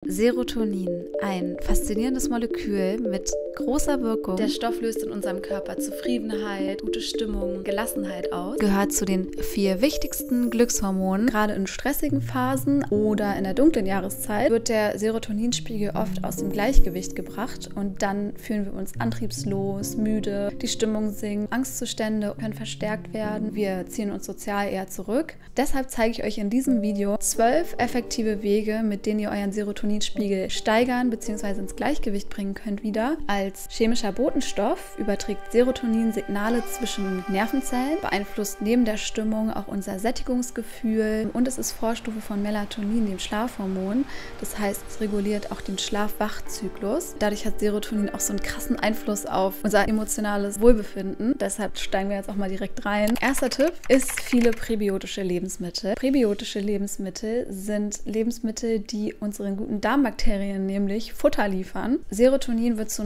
Serotonin, ein faszinierendes Molekül mit großer Wirkung. Der Stoff löst in unserem Körper Zufriedenheit, gute Stimmung, Gelassenheit aus. Gehört zu den 4 wichtigsten Glückshormonen. Gerade in stressigen Phasen oder in der dunklen Jahreszeit wird der Serotoninspiegel oft aus dem Gleichgewicht gebracht und dann fühlen wir uns antriebslos, müde, die Stimmung sinkt, Angstzustände können verstärkt werden, wir ziehen uns sozial eher zurück. Deshalb zeige ich euch in diesem Video 12 effektive Wege, mit denen ihr euren Serotoninspiegel steigern bzw. ins Gleichgewicht bringen könnt wieder. Als chemischer Botenstoff überträgt Serotonin Signale zwischen Nervenzellen, beeinflusst neben der Stimmung auch unser Sättigungsgefühl und es ist Vorstufe von Melatonin, dem Schlafhormon. Das heißt, es reguliert auch den Schlaf-Wach-Zyklus. Dadurch hat Serotonin auch so einen krassen Einfluss auf unser emotionales Wohlbefinden. Deshalb steigen wir jetzt auch mal direkt rein. Erster Tipp ist viele präbiotische Lebensmittel. Präbiotische Lebensmittel sind Lebensmittel, die unseren guten Darmbakterien nämlich Futter liefern. Serotonin wird zu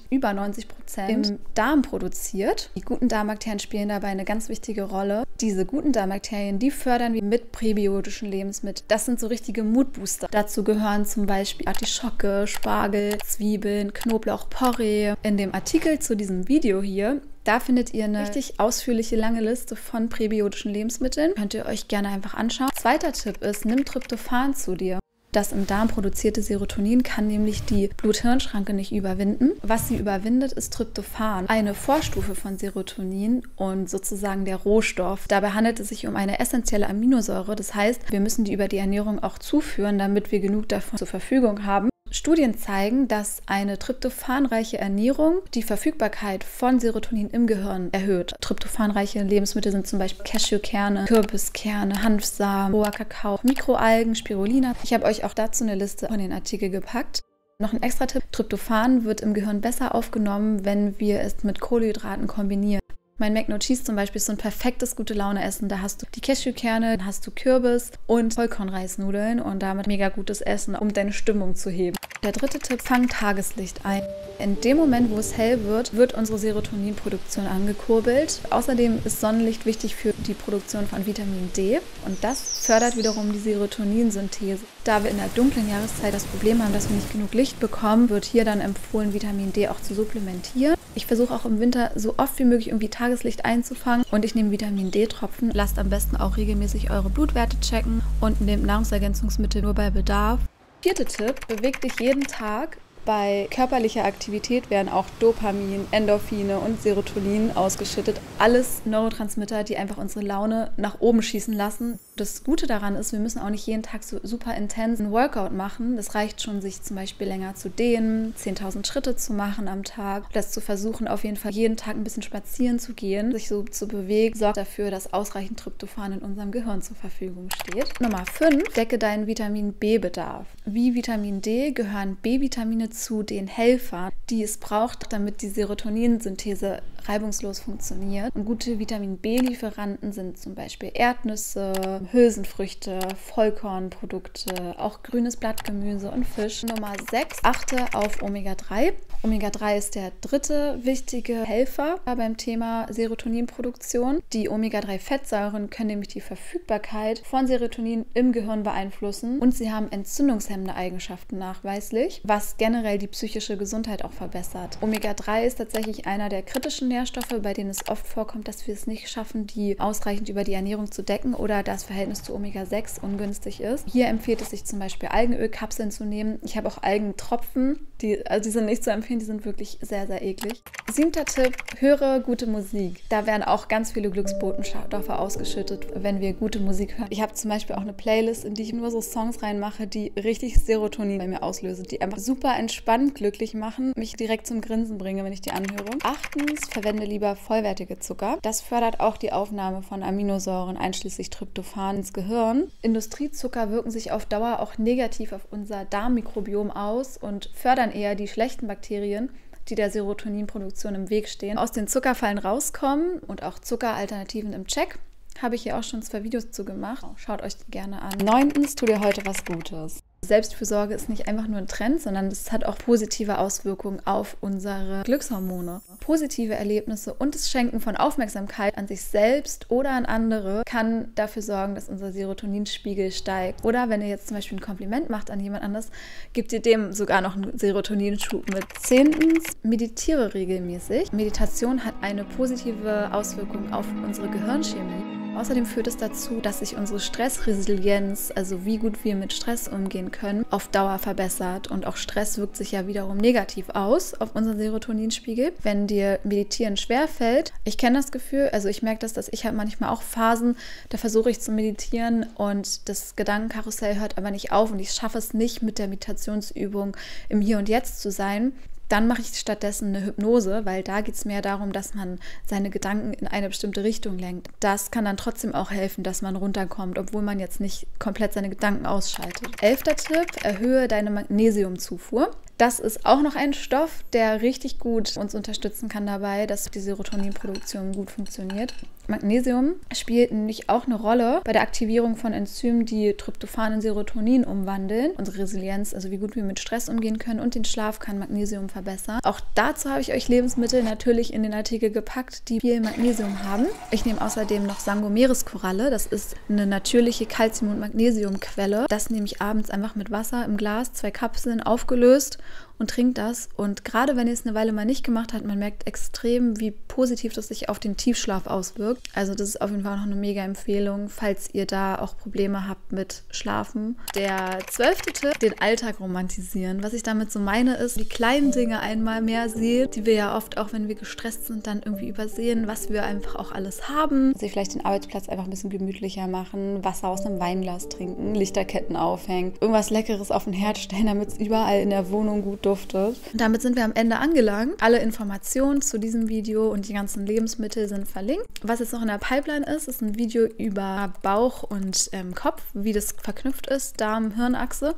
über 90% im Darm produziert. Die guten Darmbakterien spielen dabei eine ganz wichtige Rolle. Diese guten Darmbakterien, die fördern wir mit präbiotischen Lebensmitteln. Das sind so richtige Moodbooster. Dazu gehören zum Beispiel Artischocke, Spargel, Zwiebeln, Knoblauch, Porree. In dem Artikel zu diesem Video hier, da findet ihr eine richtig ausführliche, lange Liste von präbiotischen Lebensmitteln. Könnt ihr euch gerne einfach anschauen. Zweiter Tipp ist, nimm Tryptophan zu dir. Das im Darm produzierte Serotonin kann nämlich die Blut-Hirn-Schranke nicht überwinden. Was sie überwindet, ist Tryptophan, eine Vorstufe von Serotonin und sozusagen der Rohstoff. Dabei handelt es sich um eine essentielle Aminosäure. Das heißt, wir müssen die über die Ernährung auch zuführen, damit wir genug davon zur Verfügung haben. Studien zeigen, dass eine tryptophanreiche Ernährung die Verfügbarkeit von Serotonin im Gehirn erhöht. Tryptophanreiche Lebensmittel sind zum Beispiel Cashewkerne, Kürbiskerne, Hanfsamen, roher Kakao, Mikroalgen, Spirulina. Ich habe euch auch dazu eine Liste in den Artikel gepackt. Noch ein extra Tipp: Tryptophan wird im Gehirn besser aufgenommen, wenn wir es mit Kohlenhydraten kombinieren. Mein Mac No Cheese zum Beispiel ist so ein perfektes Gute-Laune-Essen. Da hast du die Cashewkerne, dann hast du Kürbis und Vollkornreisnudeln und damit mega gutes Essen, um deine Stimmung zu heben. Der dritte Tipp: Fang Tageslicht ein. In dem Moment, wo es hell wird, wird unsere Serotoninproduktion angekurbelt. Außerdem ist Sonnenlicht wichtig für die Produktion von Vitamin D und das fördert wiederum die Serotoninsynthese. Da wir in der dunklen Jahreszeit das Problem haben, dass wir nicht genug Licht bekommen, wird hier dann empfohlen, Vitamin D auch zu supplementieren. Ich versuche auch im Winter so oft wie möglich irgendwie Tageslicht einzufangen und ich nehme Vitamin D-Tropfen. Lasst am besten auch regelmäßig eure Blutwerte checken und nehmt Nahrungsergänzungsmittel nur bei Bedarf. Vierter Tipp: Beweg dich jeden Tag. Bei körperlicher Aktivität werden auch Dopamin, Endorphine und Serotonin ausgeschüttet. Alles Neurotransmitter, die einfach unsere Laune nach oben schießen lassen. Das Gute daran ist, wir müssen auch nicht jeden Tag so super intens einen Workout machen. Das reicht schon, sich zum Beispiel länger zu dehnen, 10.000 Schritte zu machen am Tag. Das zu versuchen, auf jeden Fall jeden Tag ein bisschen spazieren zu gehen, sich so zu bewegen, sorgt dafür, dass ausreichend Tryptophan in unserem Gehirn zur Verfügung steht. Nummer 5, decke deinen Vitamin B-Bedarf. Wie Vitamin D gehören B-Vitamine zu den Helfern, die es braucht, damit die Serotoninsynthese reibungslos funktioniert. Und gute Vitamin B-Lieferanten sind zum Beispiel Erdnüsse, Hülsenfrüchte, Vollkornprodukte, auch grünes Blattgemüse und Fisch. Nummer 6, achte auf Omega-3. Omega-3 ist der dritte wichtige Helfer beim Thema Serotoninproduktion. Die Omega-3-Fettsäuren können nämlich die Verfügbarkeit von Serotonin im Gehirn beeinflussen und sie haben entzündungshemmende Eigenschaften nachweislich, was generell die psychische Gesundheit auch verbessert. Omega-3 ist tatsächlich einer der kritischen Nährstoffe, bei denen es oft vorkommt, dass wir es nicht schaffen, die ausreichend über die Ernährung zu decken oder das Verhältnis zu Omega-6 ungünstig ist. Hier empfiehlt es sich zum Beispiel Algenölkapseln zu nehmen. Ich habe auch Algentropfen, die sind nicht zu empfehlen, die sind wirklich sehr, sehr eklig. 7. Tipp: Höre gute Musik. Da werden auch ganz viele Glücksbotenstoffe ausgeschüttet, wenn wir gute Musik hören. Ich habe zum Beispiel auch eine Playlist, in die ich nur so Songs reinmache, die richtig Serotonin bei mir auslösen, die einfach super entspannt glücklich machen, mich direkt zum Grinsen bringen, wenn ich die anhöre. 8. Verwende lieber vollwertige Zucker. Das fördert auch die Aufnahme von Aminosäuren, einschließlich Tryptophan, ins Gehirn. Industriezucker wirken sich auf Dauer auch negativ auf unser Darmmikrobiom aus und fördern eher die schlechten Bakterien, die der Serotoninproduktion im Weg stehen. Aus den Zuckerfallen rauskommen und auch Zuckeralternativen im Check. Habe ich hier auch schon 2 Videos zu gemacht. Schaut euch die gerne an. 9. Tu dir heute was Gutes. Selbstfürsorge ist nicht einfach nur ein Trend, sondern es hat auch positive Auswirkungen auf unsere Glückshormone. Positive Erlebnisse und das Schenken von Aufmerksamkeit an sich selbst oder an andere kann dafür sorgen, dass unser Serotoninspiegel steigt. Oder wenn ihr jetzt zum Beispiel ein Kompliment macht an jemand anderes, gebt ihr dem sogar noch einen Serotoninschub mit. 10. Meditiere regelmäßig. Meditation hat eine positive Auswirkung auf unsere Gehirnchemie. Außerdem führt es dazu, dass sich unsere Stressresilienz, also wie gut wir mit Stress umgehen können, auf Dauer verbessert. Und auch Stress wirkt sich ja wiederum negativ aus auf unseren Serotoninspiegel. Wenn dir Meditieren schwerfällt, ich kenne das Gefühl, also ich merke das, dass ich habe manchmal auch Phasen, da versuche ich zu meditieren und das Gedankenkarussell hört aber nicht auf und ich schaffe es nicht, mit der Meditationsübung im Hier und Jetzt zu sein. Dann mache ich stattdessen eine Hypnose, weil da geht es mehr darum, dass man seine Gedanken in eine bestimmte Richtung lenkt. Das kann dann trotzdem auch helfen, dass man runterkommt, obwohl man jetzt nicht komplett seine Gedanken ausschaltet. 11. Tipp, erhöhe deine Magnesiumzufuhr. Das ist auch noch ein Stoff, der richtig gut uns unterstützen kann dabei, dass die Serotoninproduktion gut funktioniert. Magnesium spielt nämlich auch eine Rolle bei der Aktivierung von Enzymen, die Tryptophan in Serotonin umwandeln. Unsere Resilienz, also wie gut wir mit Stress umgehen können, und den Schlaf kann Magnesium verbessern. Auch dazu habe ich euch Lebensmittel natürlich in den Artikel gepackt, die viel Magnesium haben. Ich nehme außerdem noch Sango-Meereskoralle. Das ist eine natürliche Calcium- und Magnesiumquelle. Das nehme ich abends einfach mit Wasser im Glas, 2 Kapseln aufgelöst und trinkt das. Und gerade wenn ihr es eine Weile mal nicht gemacht habt, man merkt extrem, wie positiv das sich auf den Tiefschlaf auswirkt. Also das ist auf jeden Fall noch eine mega Empfehlung, falls ihr da auch Probleme habt mit Schlafen. Der 12. Tipp, den Alltag romantisieren. Was ich damit so meine, ist, die kleinen Dinge einmal mehr sehen, die wir ja oft auch, wenn wir gestresst sind, dann irgendwie übersehen, was wir einfach auch alles haben. Also vielleicht den Arbeitsplatz einfach ein bisschen gemütlicher machen, Wasser aus einem Weinglas trinken, Lichterketten aufhängen, irgendwas Leckeres auf den Herd stellen, damit es überall in der Wohnung gut duftet. Und damit sind wir am Ende angelangt. Alle Informationen zu diesem Video und die ganzen Lebensmittel sind verlinkt. Was jetzt noch in der Pipeline ist, ist ein Video über Bauch und Kopf, wie das verknüpft ist, Darm-Hirnachse.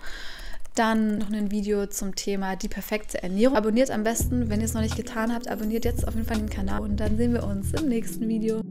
Dann noch ein Video zum Thema die perfekte Ernährung. Abonniert am besten, wenn ihr es noch nicht getan habt, abonniert jetzt auf jeden Fall den Kanal und dann sehen wir uns im nächsten Video.